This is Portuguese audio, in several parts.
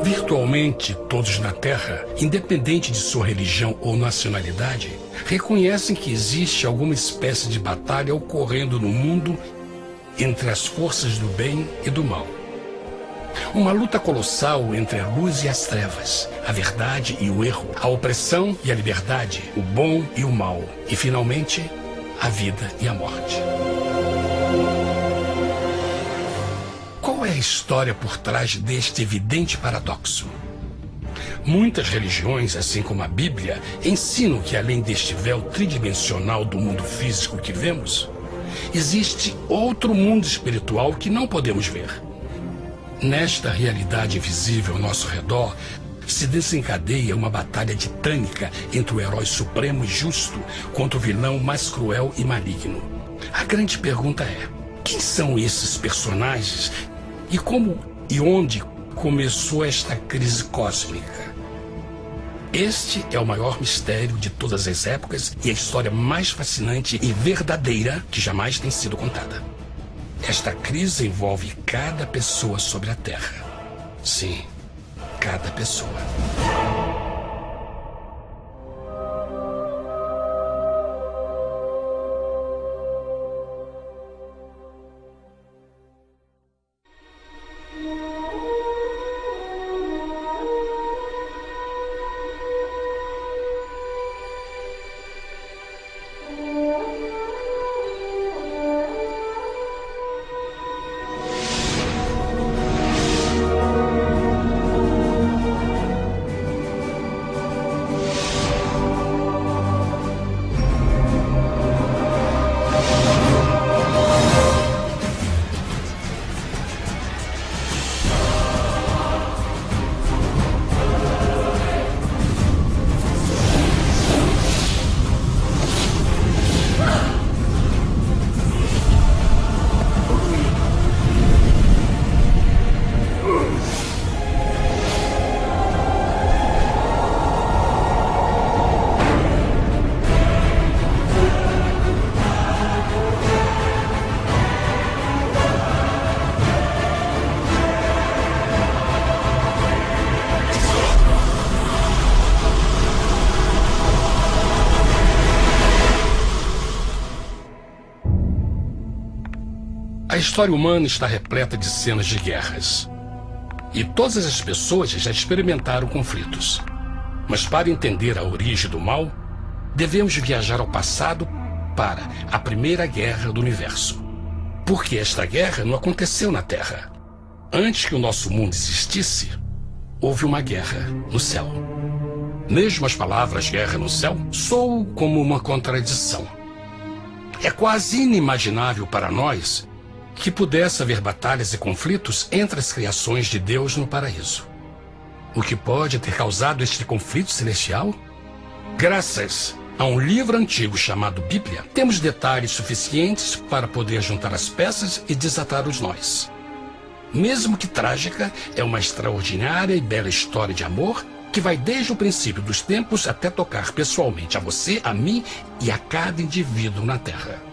Virtualmente todos na Terra, independente de sua religião ou nacionalidade, reconhecem que existe alguma espécie de batalha ocorrendo no mundo entre as forças do bem e do mal. Uma luta colossal entre a luz e as trevas, a verdade e o erro, a opressão e a liberdade, o bom e o mal, e finalmente, a vida e a morte. Qual é a história por trás deste evidente paradoxo? Muitas religiões, assim como a Bíblia, ensinam que além deste véu tridimensional do mundo físico que vemos, existe outro mundo espiritual que não podemos ver. Nesta realidade invisível ao nosso redor, se desencadeia uma batalha titânica entre o herói supremo e justo contra o vilão mais cruel e maligno. A grande pergunta é: quem são esses personagens e como e onde começou esta crise cósmica? Este é o maior mistério de todas as épocas e a história mais fascinante e verdadeira que jamais tem sido contada. Esta crise envolve cada pessoa sobre a Terra. Sim, cada pessoa. A história humana está repleta de cenas de guerras. E todas as pessoas já experimentaram conflitos. Mas para entender a origem do mal, devemos viajar ao passado para a Primeira Guerra do Universo. Porque esta guerra não aconteceu na Terra. Antes que o nosso mundo existisse, houve uma guerra no céu. Mesmo as palavras guerra no céu soam como uma contradição. É quase inimaginável para nós que pudesse haver batalhas e conflitos entre as criações de Deus no paraíso. O que pode ter causado este conflito celestial? Graças a um livro antigo chamado Bíblia, temos detalhes suficientes para poder juntar as peças e desatar os nós. Mesmo que trágica, é uma extraordinária e bela história de amor que vai desde o princípio dos tempos até tocar pessoalmente a você, a mim e a cada indivíduo na Terra.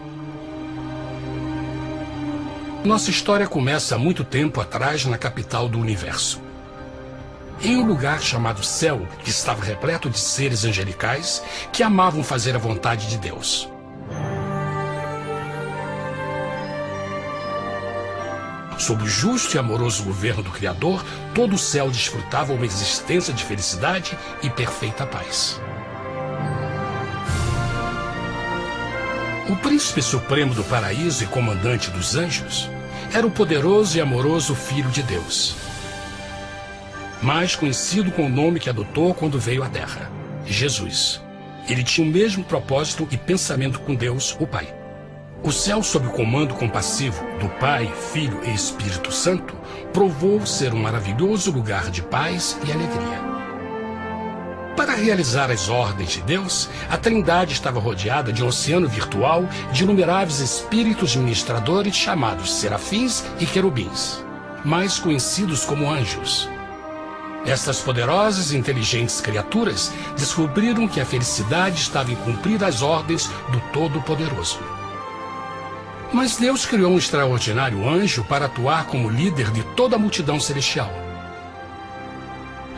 Nossa história começa há muito tempo atrás na capital do universo. Em um lugar chamado Céu, que estava repleto de seres angelicais que amavam fazer a vontade de Deus. Sob o justo e amoroso governo do Criador, todo o céu desfrutava uma existência de felicidade e perfeita paz. O príncipe supremo do paraíso e comandante dos anjos era o poderoso e amoroso Filho de Deus, mais conhecido com o nome que adotou quando veio à Terra, Jesus. Ele tinha o mesmo propósito e pensamento com Deus, o Pai. O céu, sob o comando compassivo do Pai, Filho e Espírito Santo, provou ser um maravilhoso lugar de paz e alegria. Para realizar as ordens de Deus, a Trindade estava rodeada de um oceano virtual de inumeráveis espíritos ministradores chamados serafins e querubins, mais conhecidos como anjos. Essas poderosas e inteligentes criaturas descobriram que a felicidade estava em cumprir as ordens do Todo-Poderoso. Mas Deus criou um extraordinário anjo para atuar como líder de toda a multidão celestial.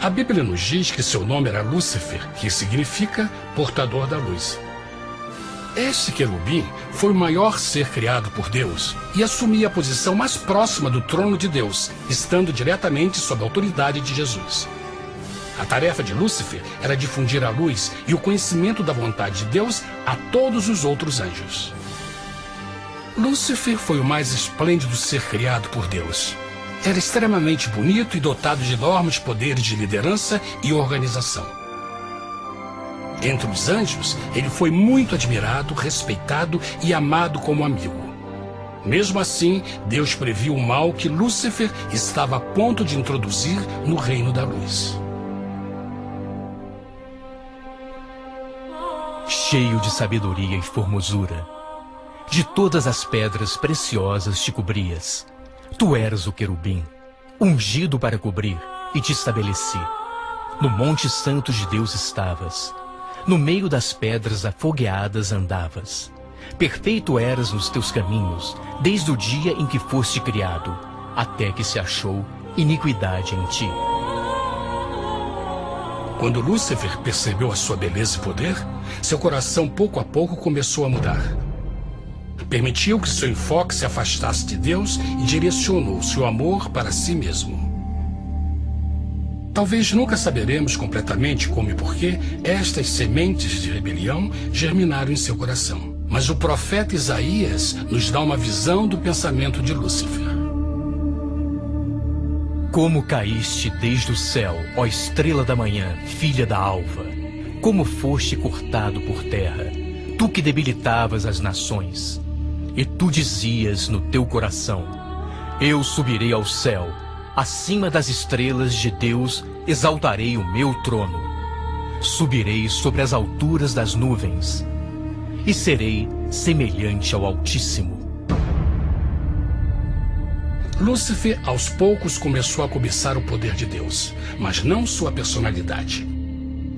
A Bíblia nos diz que seu nome era Lúcifer, que significa portador da luz. Este querubim foi o maior ser criado por Deus e assumia a posição mais próxima do trono de Deus, estando diretamente sob a autoridade de Jesus. A tarefa de Lúcifer era difundir a luz e o conhecimento da vontade de Deus a todos os outros anjos. Lúcifer foi o mais esplêndido ser criado por Deus. Era extremamente bonito e dotado de enormes poderes de liderança e organização. Entre os anjos, ele foi muito admirado, respeitado e amado como amigo. Mesmo assim, Deus previu o mal que Lúcifer estava a ponto de introduzir no reino da luz. Cheio de sabedoria e formosura, de todas as pedras preciosas te cobrias. Tu eras o querubim, ungido para cobrir, e te estabeleci. No monte santo de Deus estavas. No meio das pedras afogueadas andavas. Perfeito eras nos teus caminhos, desde o dia em que foste criado, até que se achou iniquidade em ti. Quando Lúcifer percebeu a sua beleza e poder, seu coração pouco a pouco começou a mudar. Permitiu que seu enfoque se afastasse de Deus e direcionou seu amor para si mesmo. Talvez nunca saberemos completamente como e porquê estas sementes de rebelião germinaram em seu coração. Mas o profeta Isaías nos dá uma visão do pensamento de Lúcifer. Como caíste desde o céu, ó estrela da manhã, filha da alva! Como foste cortado por terra, tu que debilitavas as nações! E tu dizias no teu coração: eu subirei ao céu, acima das estrelas de Deus exaltarei o meu trono. Subirei sobre as alturas das nuvens, e serei semelhante ao Altíssimo. Lúcifer, aos poucos, começou a cobiçar o poder de Deus, mas não sua personalidade.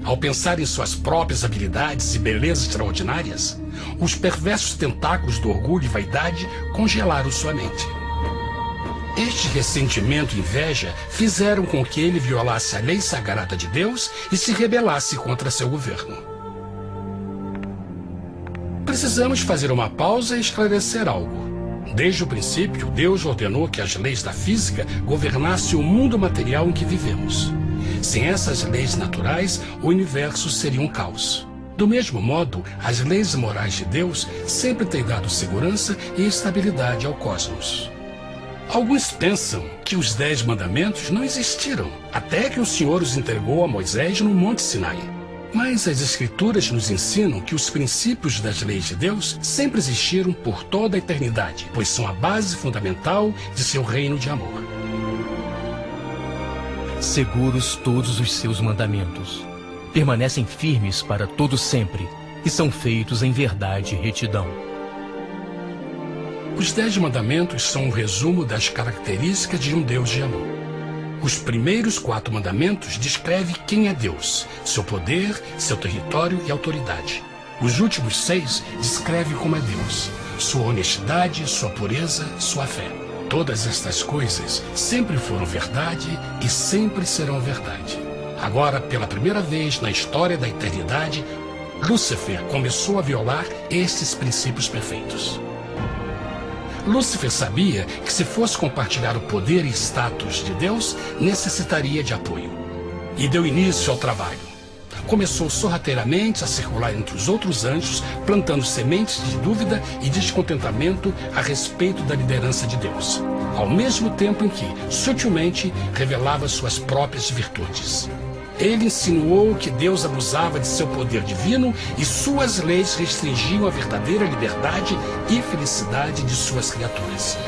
Ao pensar em suas próprias habilidades e belezas extraordinárias, os perversos tentáculos do orgulho e vaidade congelaram sua mente. Este ressentimento e inveja fizeram com que ele violasse a lei sagrada de Deus e se rebelasse contra seu governo. Precisamos fazer uma pausa e esclarecer algo. Desde o princípio, Deus ordenou que as leis da física governassem o mundo material em que vivemos. Sem essas leis naturais, o universo seria um caos. Do mesmo modo, as leis morais de Deus sempre têm dado segurança e estabilidade ao cosmos. Alguns pensam que os 10 mandamentos não existiram, até que o Senhor os entregou a Moisés no Monte Sinai. Mas as Escrituras nos ensinam que os princípios das leis de Deus sempre existiram por toda a eternidade, pois são a base fundamental de seu reino de amor. Seguros todos os seus mandamentos, permanecem firmes para todo sempre, e são feitos em verdade e retidão. Os 10 mandamentos são um resumo das características de um Deus de amor. Os primeiros 4 mandamentos descrevem quem é Deus, seu poder, seu território e autoridade. Os últimos 6 descrevem como é Deus, sua honestidade, sua pureza, sua fé. Todas estas coisas sempre foram verdade e sempre serão verdade. Agora, pela primeira vez na história da eternidade, Lúcifer começou a violar estes princípios perfeitos. Lúcifer sabia que se fosse compartilhar o poder e status de Deus, necessitaria de apoio. E deu início ao trabalho. Começou sorrateiramente a circular entre os outros anjos, plantando sementes de dúvida e descontentamento a respeito da liderança de Deus, ao mesmo tempo em que, sutilmente, revelava suas próprias virtudes. Ele insinuou que Deus abusava de seu poder divino e suas leis restringiam a verdadeira liberdade e felicidade de suas criaturas.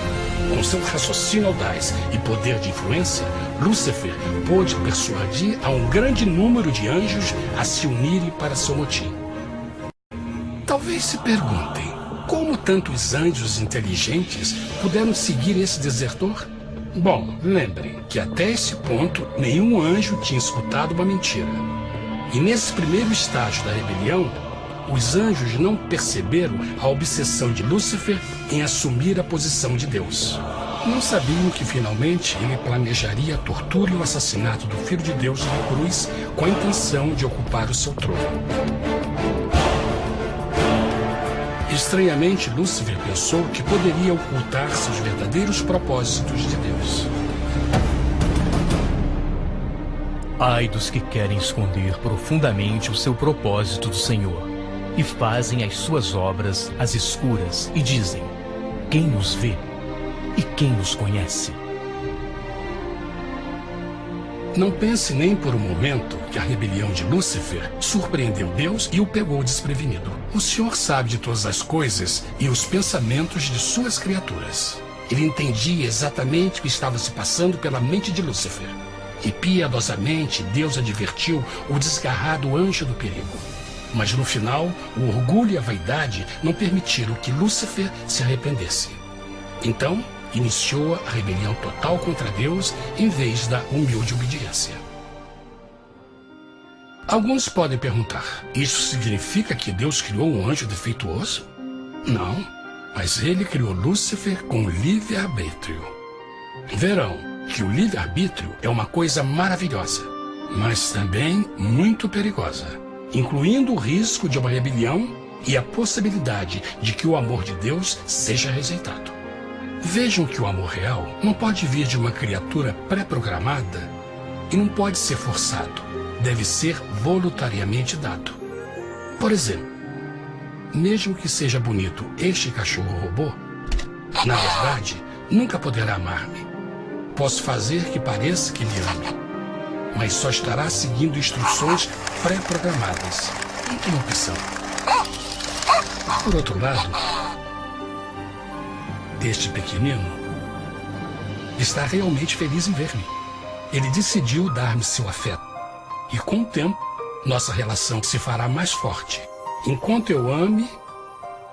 Com seu raciocínio audaz e poder de influência, Lúcifer pôde persuadir a um grande número de anjos a se unirem para seu motim. Talvez se perguntem, como tantos anjos inteligentes puderam seguir esse desertor? Bom, lembrem que até esse ponto nenhum anjo tinha escutado uma mentira. E nesse primeiro estágio da rebelião, os anjos não perceberam a obsessão de Lúcifer em assumir a posição de Deus. Não sabiam que finalmente ele planejaria a tortura e o assassinato do Filho de Deus na cruz com a intenção de ocupar o seu trono. Estranhamente, Lúcifer pensou que poderia ocultar seus verdadeiros propósitos de Deus. Ai dos que querem esconder profundamente o seu propósito do Senhor e fazem as suas obras às escuras e dizem: quem nos vê e quem nos conhece? Não pense nem por um momento que a rebelião de Lúcifer surpreendeu Deus e o pegou desprevenido. O Senhor sabe de todas as coisas e os pensamentos de suas criaturas. Ele entendia exatamente o que estava se passando pela mente de Lúcifer. E piedosamente Deus advertiu o desgarrado anjo do perigo. Mas no final, o orgulho e a vaidade não permitiram que Lúcifer se arrependesse. Então, iniciou a rebelião total contra Deus em vez da humilde obediência. Alguns podem perguntar: isso significa que Deus criou um anjo defeituoso? Não, mas ele criou Lúcifer com livre-arbítrio. Verão que o livre-arbítrio é uma coisa maravilhosa, mas também muito perigosa, incluindo o risco de uma rebelião e a possibilidade de que o amor de Deus seja rejeitado. Vejam que o amor real não pode vir de uma criatura pré-programada e não pode ser forçado, deve ser voluntariamente dado. Por exemplo, mesmo que seja bonito este cachorro robô, na verdade, nunca poderá amar-me. Posso fazer que pareça que lhe ame, mas só estará seguindo instruções pré-programadas. Não tem opção. Por outro lado, este pequenino está realmente feliz em ver-me. Ele decidiu dar-me seu afeto. E com o tempo, nossa relação se fará mais forte, enquanto eu ame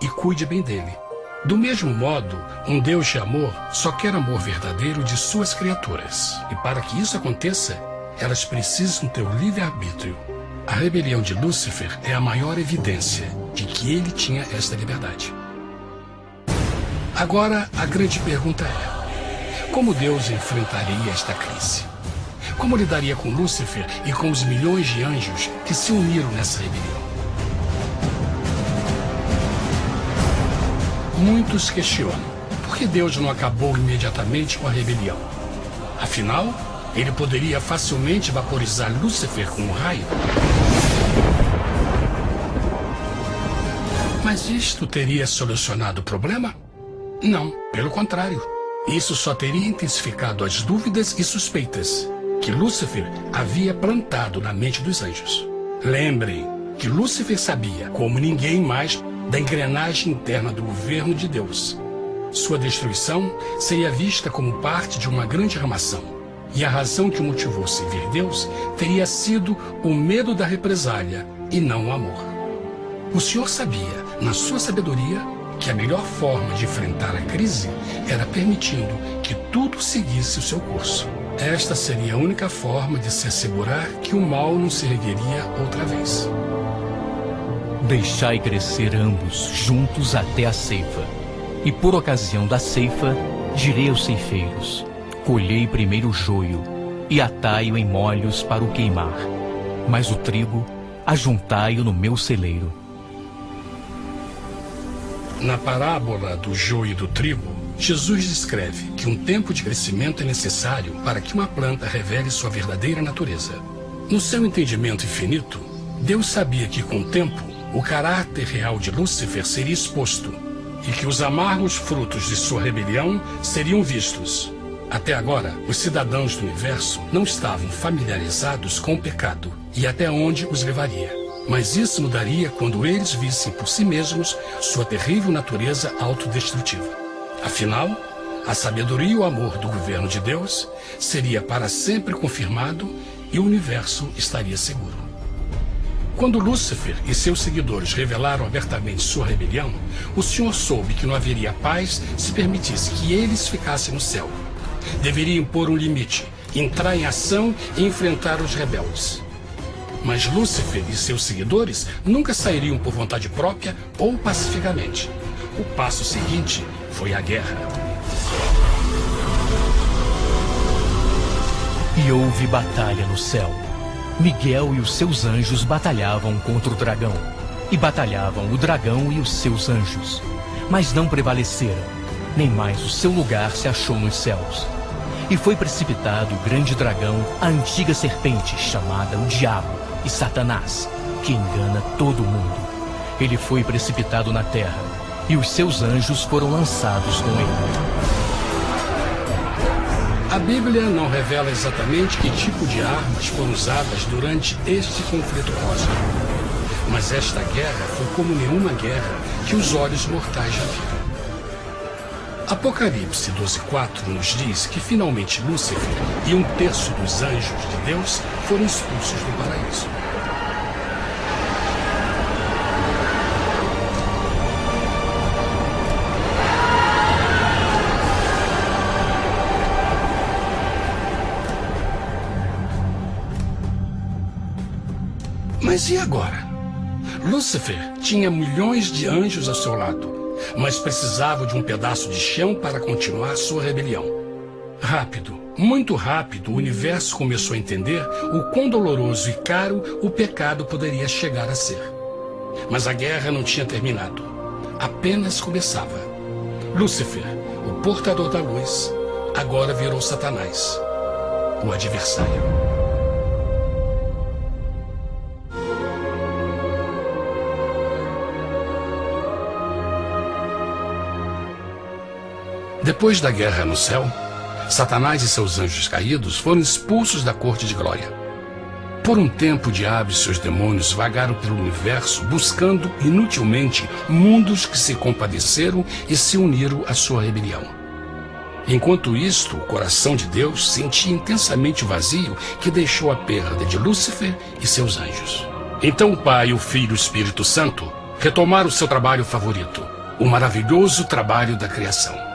e cuide bem dele. Do mesmo modo, um Deus de amor só quer amor verdadeiro de suas criaturas. E para que isso aconteça, elas precisam ter o livre-arbítrio. A rebelião de Lúcifer é a maior evidência de que ele tinha esta liberdade. Agora, a grande pergunta é: como Deus enfrentaria esta crise? Como lidaria com Lúcifer e com os milhões de anjos que se uniram nessa rebelião? Muitos questionam por que Deus não acabou imediatamente com a rebelião. Afinal, ele poderia facilmente vaporizar Lúcifer com um raio. Mas isto teria solucionado o problema? Não, pelo contrário. Isso só teria intensificado as dúvidas e suspeitas que Lúcifer havia plantado na mente dos anjos. Lembrem que Lúcifer sabia, como ninguém mais, da engrenagem interna do governo de Deus. Sua destruição seria vista como parte de uma grande armação, e a razão que o motivou servir Deus teria sido o medo da represália e não o amor. O Senhor sabia, na sua sabedoria, que a melhor forma de enfrentar a crise era permitindo que tudo seguisse o seu curso. Esta seria a única forma de se assegurar que o mal não se ergueria outra vez. Deixai crescer ambos juntos até a ceifa. E por ocasião da ceifa, direi aos ceifeiros: colhei primeiro o joio, e atai-o em molhos para o queimar. Mas o trigo, ajuntai-o no meu celeiro. Na parábola do joio e do trigo, Jesus descreve que um tempo de crescimento é necessário para que uma planta revele sua verdadeira natureza. No seu entendimento infinito, Deus sabia que com o tempo, o caráter real de Lúcifer seria exposto e que os amargos frutos de sua rebelião seriam vistos. Até agora, os cidadãos do universo não estavam familiarizados com o pecado e até onde os levaria. Mas isso mudaria quando eles vissem por si mesmos sua terrível natureza autodestrutiva. Afinal, a sabedoria e o amor do governo de Deus seria para sempre confirmado e o universo estaria seguro. Quando Lúcifer e seus seguidores revelaram abertamente sua rebelião, o Senhor soube que não haveria paz se permitisse que eles ficassem no céu. Deveria impor um limite, entrar em ação e enfrentar os rebeldes. Mas Lúcifer e seus seguidores nunca sairiam por vontade própria ou pacificamente. O passo seguinte foi a guerra. E houve batalha no céu. Miguel e os seus anjos batalhavam contra o dragão. E batalhavam o dragão e os seus anjos. Mas não prevaleceram, nem mais o seu lugar se achou nos céus. E foi precipitado o grande dragão, a antiga serpente, chamada o Diabo e Satanás, que engana todo mundo. Ele foi precipitado na terra, e os seus anjos foram lançados com ele. A Bíblia não revela exatamente que tipo de armas foram usadas durante este conflito cósmico. Mas esta guerra foi como nenhuma guerra que os olhos mortais já viram. Apocalipse 12:4 nos diz que finalmente Lúcifer e um terço dos anjos de Deus foram expulsos do paraíso. Mas e agora? Lúcifer tinha milhões de anjos ao seu lado, mas precisava de um pedaço de chão para continuar sua rebelião. Rápido, muito rápido, o universo começou a entender o quão doloroso e caro o pecado poderia chegar a ser. Mas a guerra não tinha terminado. Apenas começava. Lúcifer, o portador da luz, agora virou Satanás, o adversário. Depois da guerra no céu, Satanás e seus anjos caídos foram expulsos da corte de glória. Por um tempo, o diabo e seus demônios vagaram pelo universo buscando inutilmente mundos que se compadeceram e se uniram à sua rebelião. Enquanto isto, o coração de Deus sentia intensamente o vazio que deixou a perda de Lúcifer e seus anjos. Então o Pai, o Filho e o Espírito Santo retomaram seu trabalho favorito, o maravilhoso trabalho da criação.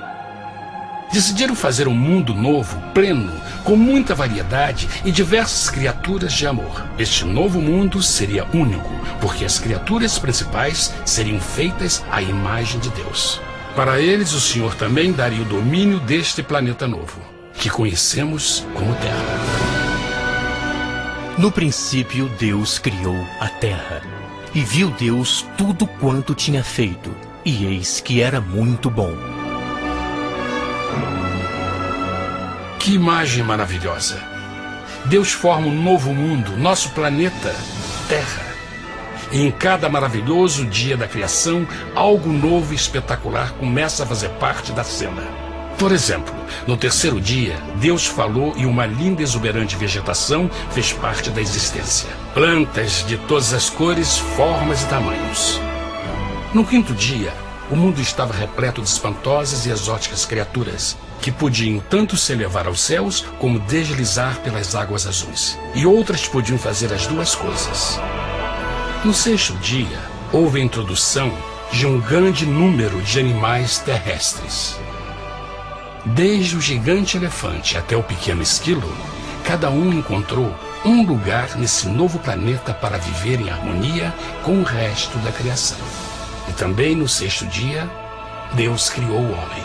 Decidiram fazer um mundo novo, pleno, com muita variedade e diversas criaturas de amor. Este novo mundo seria único, porque as criaturas principais seriam feitas à imagem de Deus. Para eles, o Senhor também daria o domínio deste planeta novo, que conhecemos como Terra. No princípio, Deus criou a terra. E viu Deus tudo quanto tinha feito, e eis que era muito bom. Que imagem maravilhosa! Deus forma um novo mundo, nosso planeta, Terra. E em cada maravilhoso dia da criação, algo novo e espetacular começa a fazer parte da cena. Por exemplo, no terceiro dia, Deus falou e uma linda e exuberante vegetação fez parte da existência. Plantas de todas as cores, formas e tamanhos. No quinto dia, o mundo estava repleto de espantosas e exóticas criaturas, que podiam tanto se elevar aos céus como deslizar pelas águas azuis. E outras podiam fazer as duas coisas. No sexto dia, houve a introdução de um grande número de animais terrestres. Desde o gigante elefante até o pequeno esquilo, cada um encontrou um lugar nesse novo planeta para viver em harmonia com o resto da criação. E também no sexto dia, Deus criou o homem.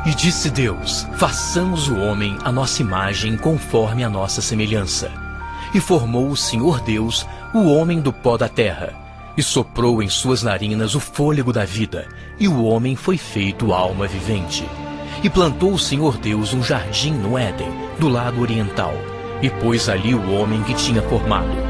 E disse Deus: façamos o homem à nossa imagem, conforme a nossa semelhança. E formou o Senhor Deus o homem do pó da terra, e soprou em suas narinas o fôlego da vida, e o homem foi feito alma vivente. E plantou o Senhor Deus um jardim no Éden, do lado oriental, e pôs ali o homem que tinha formado.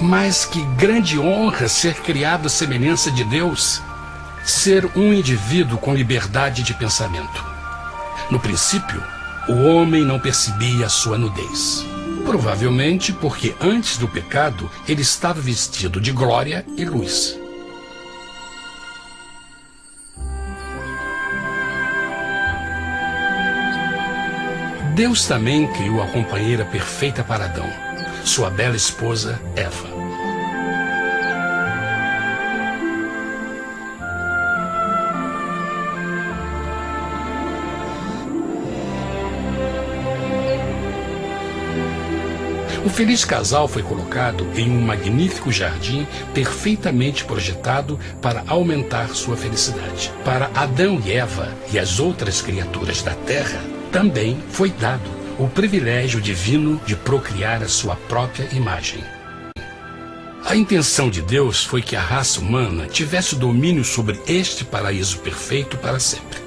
Mas que grande honra ser criado à semelhança de Deus, ser um indivíduo com liberdade de pensamento. No princípio, o homem não percebia a sua nudez. Provavelmente porque antes do pecado ele estava vestido de glória e luz. Deus também criou a companheira perfeita para Adão, sua bela esposa Eva. O feliz casal foi colocado em um magnífico jardim perfeitamente projetado para aumentar sua felicidade. Para Adão e Eva e as outras criaturas da terra, também foi dado o privilégio divino de procriar a sua própria imagem. A intenção de Deus foi que a raça humana tivesse domínio sobre este paraíso perfeito para sempre.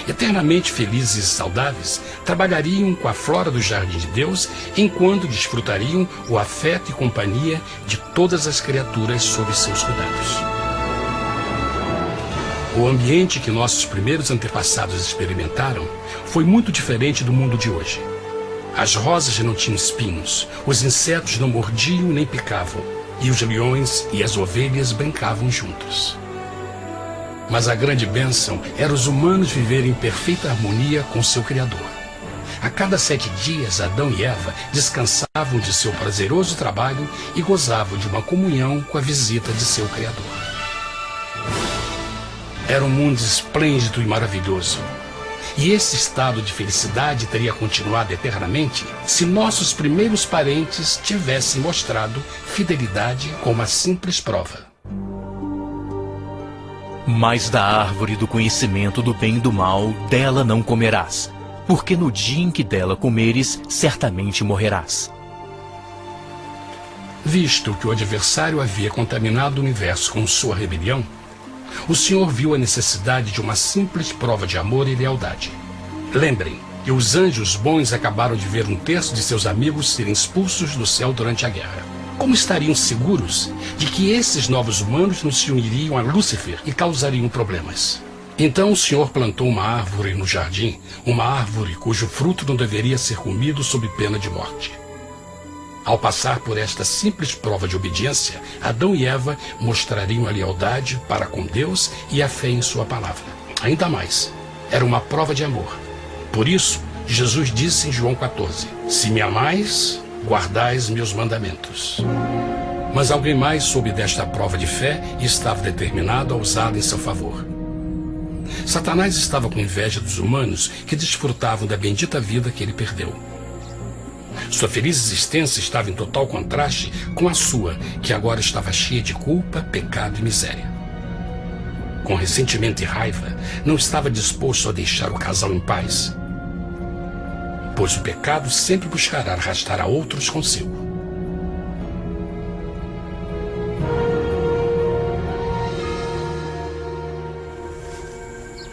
Eternamente felizes e saudáveis, trabalhariam com a flora do jardim de Deus, enquanto desfrutariam o afeto e companhia de todas as criaturas sob seus cuidados. O ambiente que nossos primeiros antepassados experimentaram foi muito diferente do mundo de hoje. As rosas não tinham espinhos, os insetos não mordiam nem picavam, e os leões e as ovelhas brincavam juntos. Mas a grande bênção era os humanos viverem em perfeita harmonia com seu Criador. A cada 7 dias, Adão e Eva descansavam de seu prazeroso trabalho e gozavam de uma comunhão com a visita de seu Criador. Era um mundo esplêndido e maravilhoso. E esse estado de felicidade teria continuado eternamente se nossos primeiros parentes tivessem mostrado fidelidade com uma simples prova. Mas da árvore do conhecimento do bem e do mal, dela não comerás, porque no dia em que dela comeres, certamente morrerás. Visto que o adversário havia contaminado o universo com sua rebelião, o Senhor viu a necessidade de uma simples prova de amor e lealdade. Lembrem que os anjos bons acabaram de ver 1/3 de seus amigos serem expulsos do céu durante a guerra. Como estariam seguros de que esses novos humanos não se uniriam a Lúcifer e causariam problemas? Então o Senhor plantou uma árvore no jardim, uma árvore cujo fruto não deveria ser comido sob pena de morte. Ao passar por esta simples prova de obediência, Adão e Eva mostrariam a lealdade para com Deus e a fé em sua palavra. Ainda mais, era uma prova de amor. Por isso, Jesus disse em João 14, se me amais, guardais meus mandamentos. Mas alguém mais soube desta prova de fé e estava determinado a usá-la em seu favor. Satanás estava com inveja dos humanos que desfrutavam da bendita vida que ele perdeu. Sua feliz existência estava em total contraste com a sua, que agora estava cheia de culpa, pecado e miséria. Com ressentimento e raiva, não estava disposto a deixar o casal em paz, pois o pecado sempre buscará arrastar a outros consigo.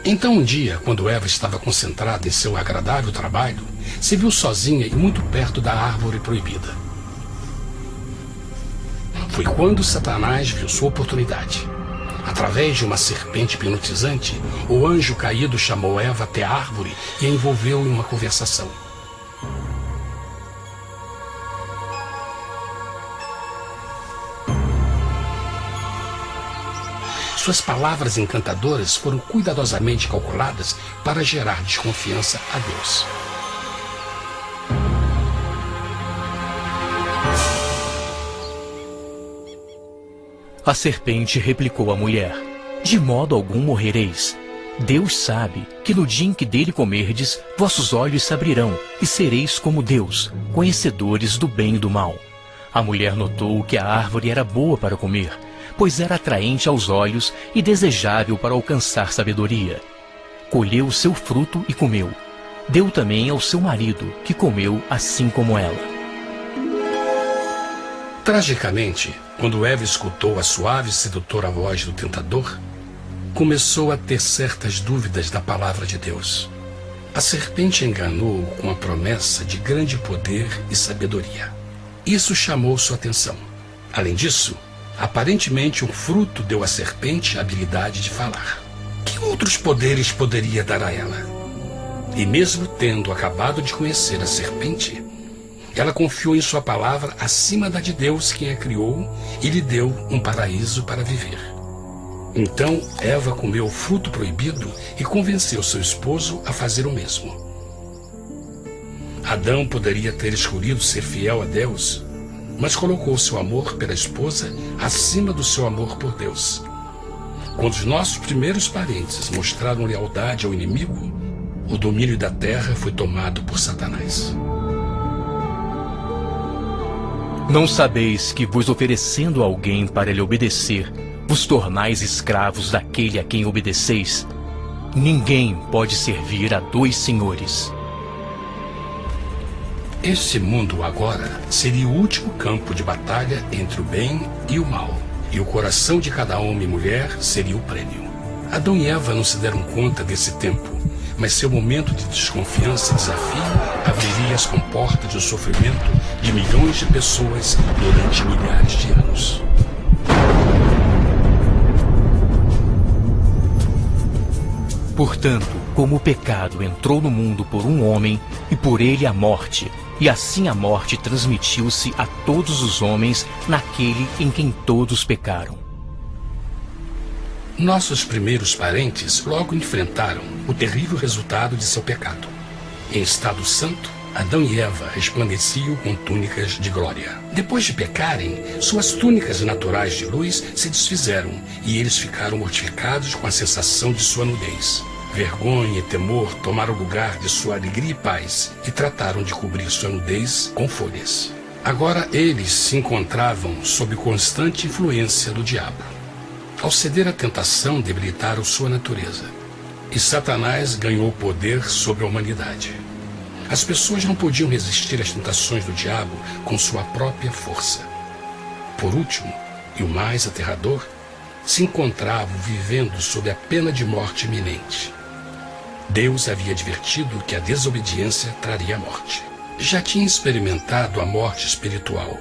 Então um dia, quando Eva estava concentrada em seu agradável trabalho, se viu sozinha e muito perto da árvore proibida. Foi quando Satanás viu sua oportunidade. Através de uma serpente hipnotizante, o anjo caído chamou Eva até a árvore e a envolveu em uma conversação. Suas palavras encantadoras foram cuidadosamente calculadas para gerar desconfiança a Deus. A serpente replicou à mulher, de modo algum morrereis. Deus sabe que no dia em que dele comerdes, vossos olhos se abrirão, e sereis como Deus, conhecedores do bem e do mal. A mulher notou que a árvore era boa para comer, pois era atraente aos olhos e desejável para alcançar sabedoria. Colheu o seu fruto e comeu. Deu também ao seu marido, que comeu assim como ela. Tragicamente, quando Eva escutou a suave e sedutora voz do tentador, começou a ter certas dúvidas da palavra de Deus. A serpente enganou-o com a promessa de grande poder e sabedoria. Isso chamou sua atenção. Além disso, aparentemente um fruto deu à serpente a habilidade de falar. Que outros poderes poderia dar a ela? E mesmo tendo acabado de conhecer a serpente, ela confiou em sua palavra acima da de Deus, quem a criou, e lhe deu um paraíso para viver. Então Eva comeu o fruto proibido e convenceu seu esposo a fazer o mesmo. Adão poderia ter escolhido ser fiel a Deus, mas colocou seu amor pela esposa acima do seu amor por Deus. Quando os nossos primeiros parentes mostraram lealdade ao inimigo, o domínio da terra foi tomado por Satanás. Não sabeis que vos oferecendo a alguém para lhe obedecer, vos tornais escravos daquele a quem obedeceis? Ninguém pode servir a dois senhores. Este mundo agora seria o último campo de batalha entre o bem e o mal, e o coração de cada homem e mulher seria o prêmio. Adão e Eva não se deram conta desse tempo, mas seu momento de desconfiança e desafio abriria as comportas do sofrimento de milhões de pessoas durante milhares de anos. Portanto, como o pecado entrou no mundo por um homem, e por ele a morte, e assim a morte transmitiu-se a todos os homens naquele em quem todos pecaram. Nossos primeiros parentes logo enfrentaram o terrível resultado de seu pecado. Em estado santo, Adão e Eva resplandeciam com túnicas de glória. Depois de pecarem, suas túnicas naturais de luz se desfizeram e eles ficaram mortificados com a sensação de sua nudez. Vergonha e temor tomaram lugar de sua alegria e paz e trataram de cobrir sua nudez com folhas. Agora eles se encontravam sob constante influência do diabo. Ao ceder à tentação, debilitaram sua natureza. E Satanás ganhou poder sobre a humanidade. As pessoas não podiam resistir às tentações do diabo com sua própria força. Por último, e o mais aterrador, se encontravam vivendo sob a pena de morte iminente. Deus havia advertido que a desobediência traria a morte. Já tinha experimentado a morte espiritual.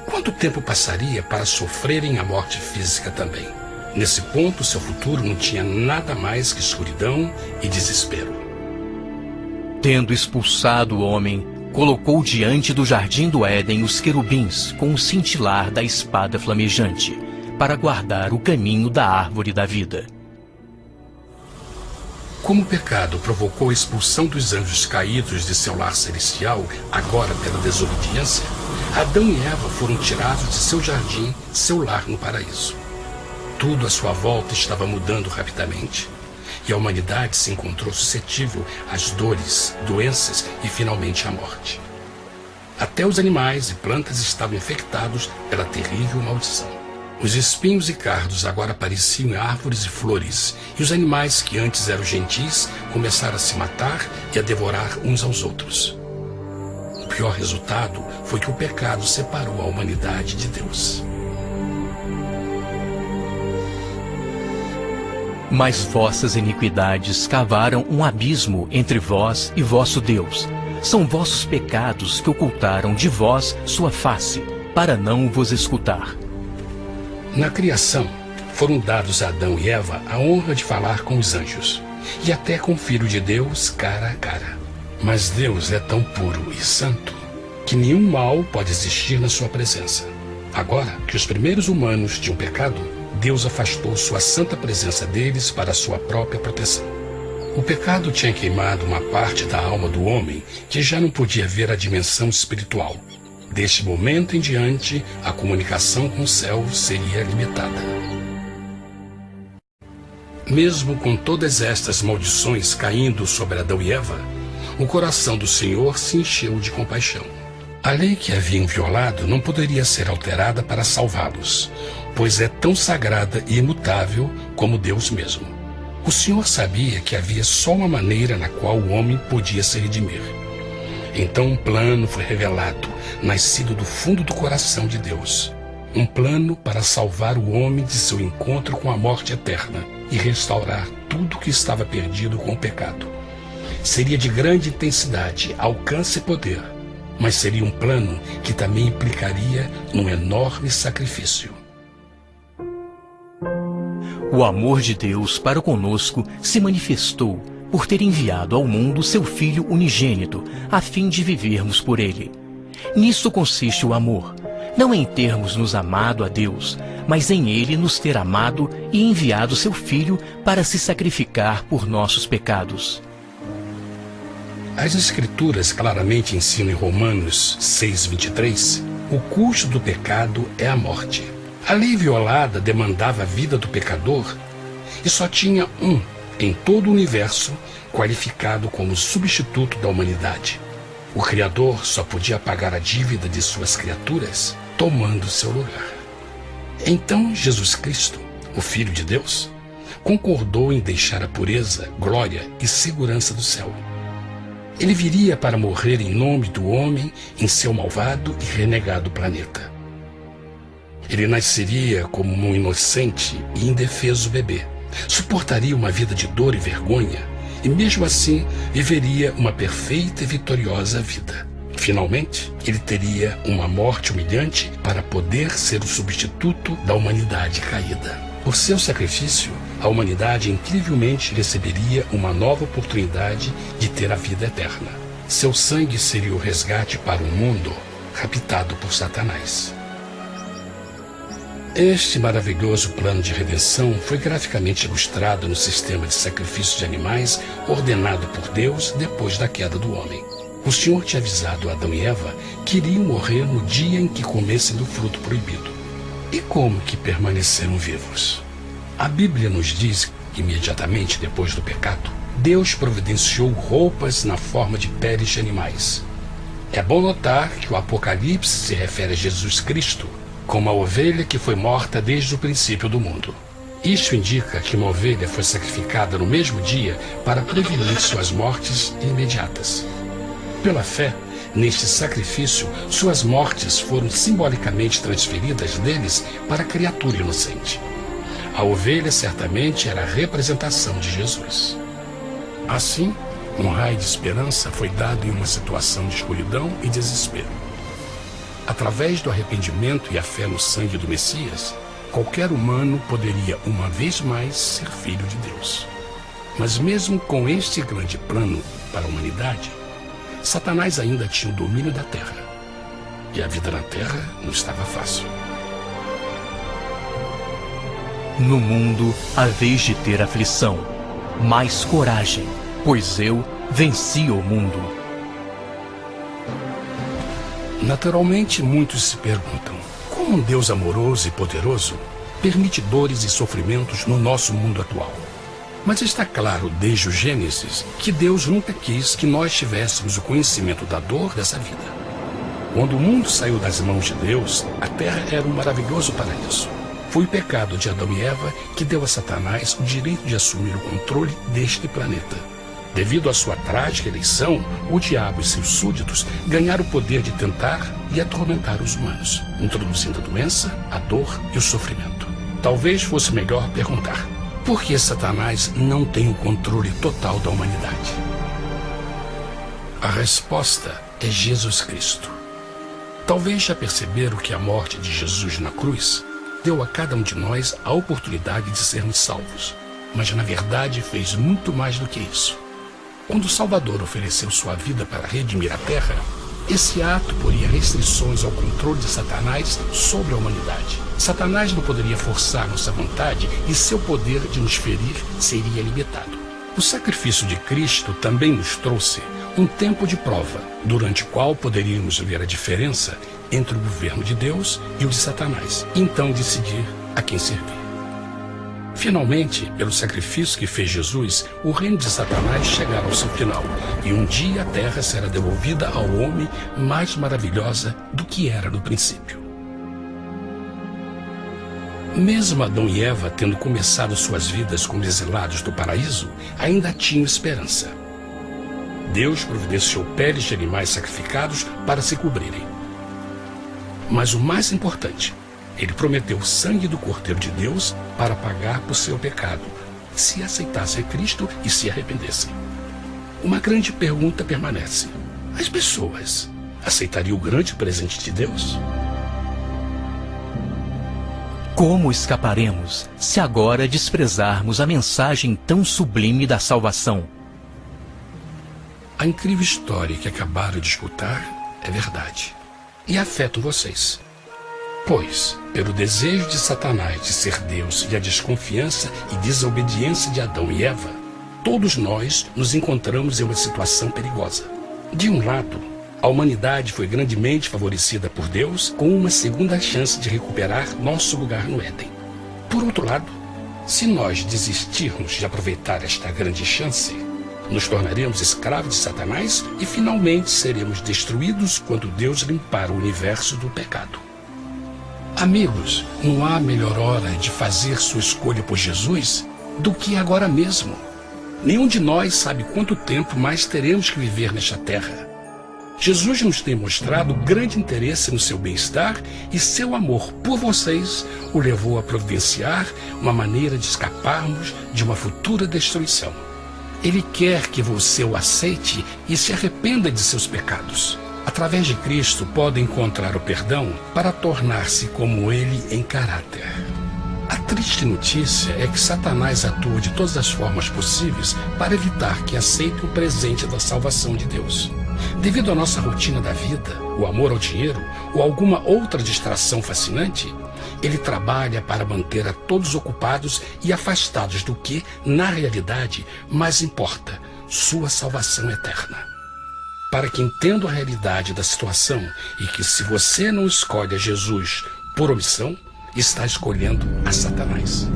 Quanto tempo passaria para sofrerem a morte física também? Nesse ponto, seu futuro não tinha nada mais que escuridão e desespero. Tendo expulsado o homem, colocou diante do jardim do Éden os querubins com o cintilar da espada flamejante, para guardar o caminho da árvore da vida. Como o pecado provocou a expulsão dos anjos caídos de seu lar celestial, agora pela desobediência, Adão e Eva foram tirados de seu jardim, seu lar no paraíso. Tudo à sua volta estava mudando rapidamente, e a humanidade se encontrou suscetível às dores, doenças e finalmente à morte. Até os animais e plantas estavam infectados pela terrível maldição. Os espinhos e cardos agora pareciam árvores e flores, e os animais que antes eram gentis começaram a se matar e a devorar uns aos outros. O pior resultado foi que o pecado separou a humanidade de Deus. Mas vossas iniquidades cavaram um abismo entre vós e vosso Deus. São vossos pecados que ocultaram de vós sua face, para não vos escutar. Na criação, foram dados a Adão e Eva a honra de falar com os anjos, e até com o Filho de Deus cara a cara. Mas Deus é tão puro e santo que nenhum mal pode existir na sua presença. Agora que os primeiros humanos tinham pecado, Deus afastou sua santa presença deles para a sua própria proteção. O pecado tinha queimado uma parte da alma do homem que já não podia ver a dimensão espiritual. Deste momento em diante, a comunicação com o céu seria limitada. Mesmo com todas estas maldições caindo sobre Adão e Eva, o coração do Senhor se encheu de compaixão. A lei que haviam violado não poderia ser alterada para salvá-los, pois é tão sagrada e imutável como Deus mesmo. O Senhor sabia que havia só uma maneira na qual o homem podia se redimir. Então um plano foi revelado, nascido do fundo do coração de Deus. Um plano para salvar o homem de seu encontro com a morte eterna e restaurar tudo que estava perdido com o pecado. Seria de grande intensidade, alcance e poder, mas seria um plano que também implicaria num enorme sacrifício. O amor de Deus para conosco se manifestou por ter enviado ao mundo seu Filho unigênito, a fim de vivermos por ele. Nisto consiste o amor, não em termos nos amado a Deus, mas em ele nos ter amado e enviado seu Filho para se sacrificar por nossos pecados. As Escrituras claramente ensinam em Romanos 6:23, o custo do pecado é a morte. A lei violada demandava a vida do pecador e só tinha um em todo o universo qualificado como substituto da humanidade. O Criador só podia pagar a dívida de suas criaturas tomando seu lugar. Então Jesus Cristo, o Filho de Deus, concordou em deixar a pureza, glória e segurança do céu. Ele viria para morrer em nome do homem em seu malvado e renegado planeta. Ele nasceria como um inocente e indefeso bebê, suportaria uma vida de dor e vergonha e mesmo assim viveria uma perfeita e vitoriosa vida. Finalmente, ele teria uma morte humilhante para poder ser o substituto da humanidade caída. Por seu sacrifício, a humanidade incrivelmente receberia uma nova oportunidade de ter a vida eterna. Seu sangue seria o resgate para um mundo raptado por Satanás. Este maravilhoso plano de redenção foi graficamente ilustrado no sistema de sacrifício de animais ordenado por Deus depois da queda do homem. O Senhor tinha avisado Adão e Eva que iriam morrer no dia em que comessem do fruto proibido. E como que permaneceram vivos? A Bíblia nos diz que imediatamente depois do pecado, Deus providenciou roupas na forma de peles de animais. É bom notar que o Apocalipse se refere a Jesus Cristo como a ovelha que foi morta desde o princípio do mundo. Isso indica que uma ovelha foi sacrificada no mesmo dia para prevenir suas mortes imediatas. Pela fé, neste sacrifício, suas mortes foram simbolicamente transferidas deles para a criatura inocente. A ovelha certamente era a representação de Jesus. Assim, um raio de esperança foi dado em uma situação de escuridão e desespero. Através do arrependimento e a fé no sangue do Messias, qualquer humano poderia uma vez mais ser filho de Deus. Mas mesmo com este grande plano para a humanidade, Satanás ainda tinha o domínio da terra. E a vida na terra não estava fácil. No mundo haveis de ter aflição, mas coragem, pois eu venci o mundo. Naturalmente, muitos se perguntam, como um Deus amoroso e poderoso permite dores e sofrimentos no nosso mundo atual? Mas está claro desde o Gênesis que Deus nunca quis que nós tivéssemos o conhecimento da dor dessa vida. Quando o mundo saiu das mãos de Deus, a terra era um maravilhoso paraíso. Foi o pecado de Adão e Eva que deu a Satanás o direito de assumir o controle deste planeta. Devido à sua trágica eleição, o diabo e seus súditos ganharam o poder de tentar e atormentar os humanos, introduzindo a doença, a dor e o sofrimento. Talvez fosse melhor perguntar, por que Satanás não tem o controle total da humanidade? A resposta é Jesus Cristo. Talvez já perceberam que a morte de Jesus na cruz deu a cada um de nós a oportunidade de sermos salvos, mas na verdade fez muito mais do que isso. Quando o Salvador ofereceu sua vida para redimir a terra, esse ato poria restrições ao controle de Satanás sobre a humanidade. Satanás não poderia forçar nossa vontade e seu poder de nos ferir seria limitado. O sacrifício de Cristo também nos trouxe um tempo de prova, durante o qual poderíamos ver a diferença entre o governo de Deus e o de Satanás, e então decidir a quem servir. Finalmente, pelo sacrifício que fez Jesus, o reino de Satanás chegará ao seu final, e um dia a terra será devolvida ao homem mais maravilhosa do que era no princípio. Mesmo Adão e Eva tendo começado suas vidas como exilados do paraíso, ainda tinham esperança. Deus providenciou peles de animais sacrificados para se cobrirem. Mas o mais importante, ele prometeu o sangue do Cordeiro de Deus para pagar por seu pecado, se aceitassem Cristo e se arrependessem. Uma grande pergunta permanece. As pessoas aceitaria o grande presente de Deus? Como escaparemos se agora desprezarmos a mensagem tão sublime da salvação? A incrível história que acabaram de escutar é verdade e afeta vocês. Pois, pelo desejo de Satanás de ser Deus e a desconfiança e desobediência de Adão e Eva, todos nós nos encontramos em uma situação perigosa. De um lado, a humanidade foi grandemente favorecida por Deus com uma segunda chance de recuperar nosso lugar no Éden. Por outro lado, se nós desistirmos de aproveitar esta grande chance, nos tornaremos escravos de Satanás e finalmente seremos destruídos quando Deus limpar o universo do pecado. Amigos, não há melhor hora de fazer sua escolha por Jesus do que agora mesmo. Nenhum de nós sabe quanto tempo mais teremos que viver nesta terra. Jesus nos tem mostrado grande interesse no seu bem-estar e seu amor por vocês o levou a providenciar uma maneira de escaparmos de uma futura destruição. Ele quer que você o aceite e se arrependa de seus pecados. Através de Cristo, pode encontrar o perdão para tornar-se como Ele em caráter. A triste notícia é que Satanás atua de todas as formas possíveis para evitar que aceite o presente da salvação de Deus. Devido à nossa rotina da vida, o amor ao dinheiro ou alguma outra distração fascinante, ele trabalha para manter a todos ocupados e afastados do que, na realidade, mais importa, sua salvação eterna. Para que entendam a realidade da situação e que se você não escolhe a Jesus por omissão, está escolhendo a Satanás.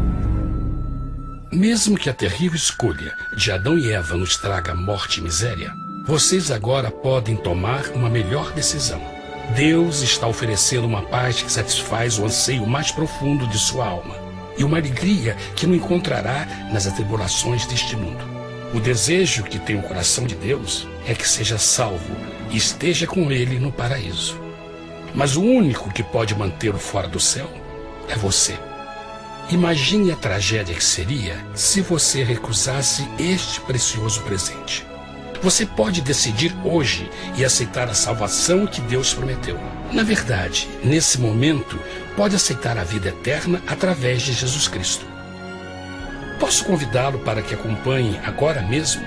Mesmo que a terrível escolha de Adão e Eva nos traga morte e miséria, vocês agora podem tomar uma melhor decisão. Deus está oferecendo uma paz que satisfaz o anseio mais profundo de sua alma e uma alegria que não encontrará nas atribulações deste mundo. O desejo que tem o coração de Deus é que seja salvo e esteja com Ele no paraíso. Mas o único que pode mantê-lo fora do céu é você. Imagine a tragédia que seria se você recusasse este precioso presente. Você pode decidir hoje e aceitar a salvação que Deus prometeu. Na verdade, nesse momento, pode aceitar a vida eterna através de Jesus Cristo. Posso convidá-lo para que acompanhe agora mesmo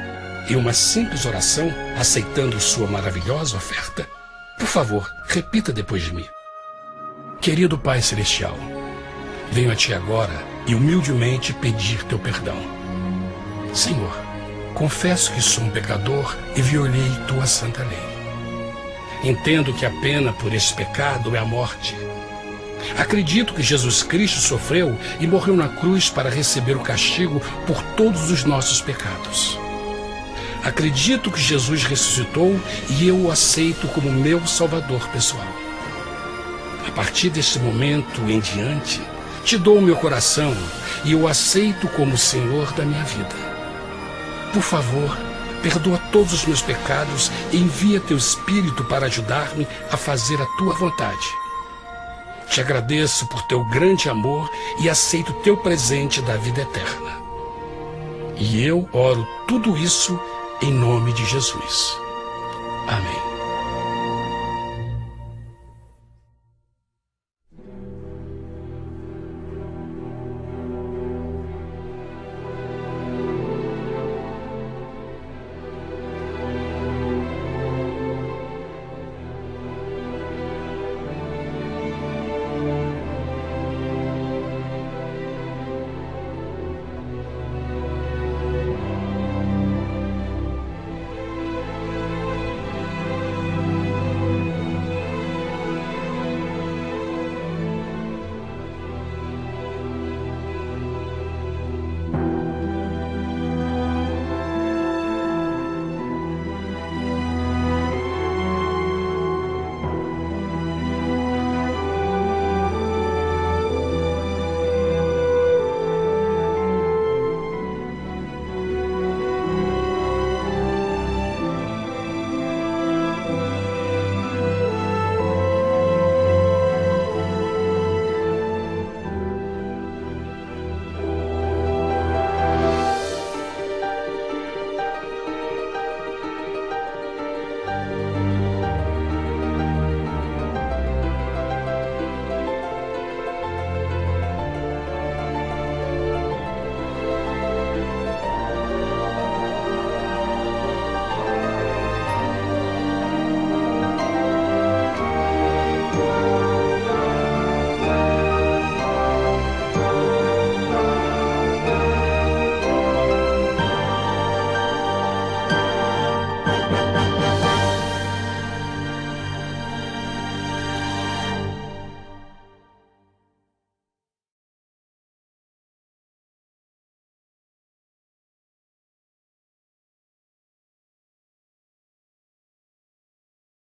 em uma simples oração, aceitando sua maravilhosa oferta? Por favor, repita depois de mim. Querido Pai Celestial, venho a Ti agora e humildemente pedir Teu perdão. Senhor, confesso que sou um pecador e violei Tua santa lei. Entendo que a pena por esse pecado é a morte. Acredito que Jesus Cristo sofreu e morreu na cruz para receber o castigo por todos os nossos pecados. Acredito que Jesus ressuscitou e eu o aceito como meu Salvador pessoal. A partir deste momento em diante, Te dou o meu coração e eu o aceito como o Senhor da minha vida. Por favor, perdoa todos os meus pecados e envia Teu Espírito para ajudar-me a fazer a Tua vontade. Te agradeço por Teu grande amor e aceito Teu presente da vida eterna. E eu oro tudo isso em nome de Jesus. Amém.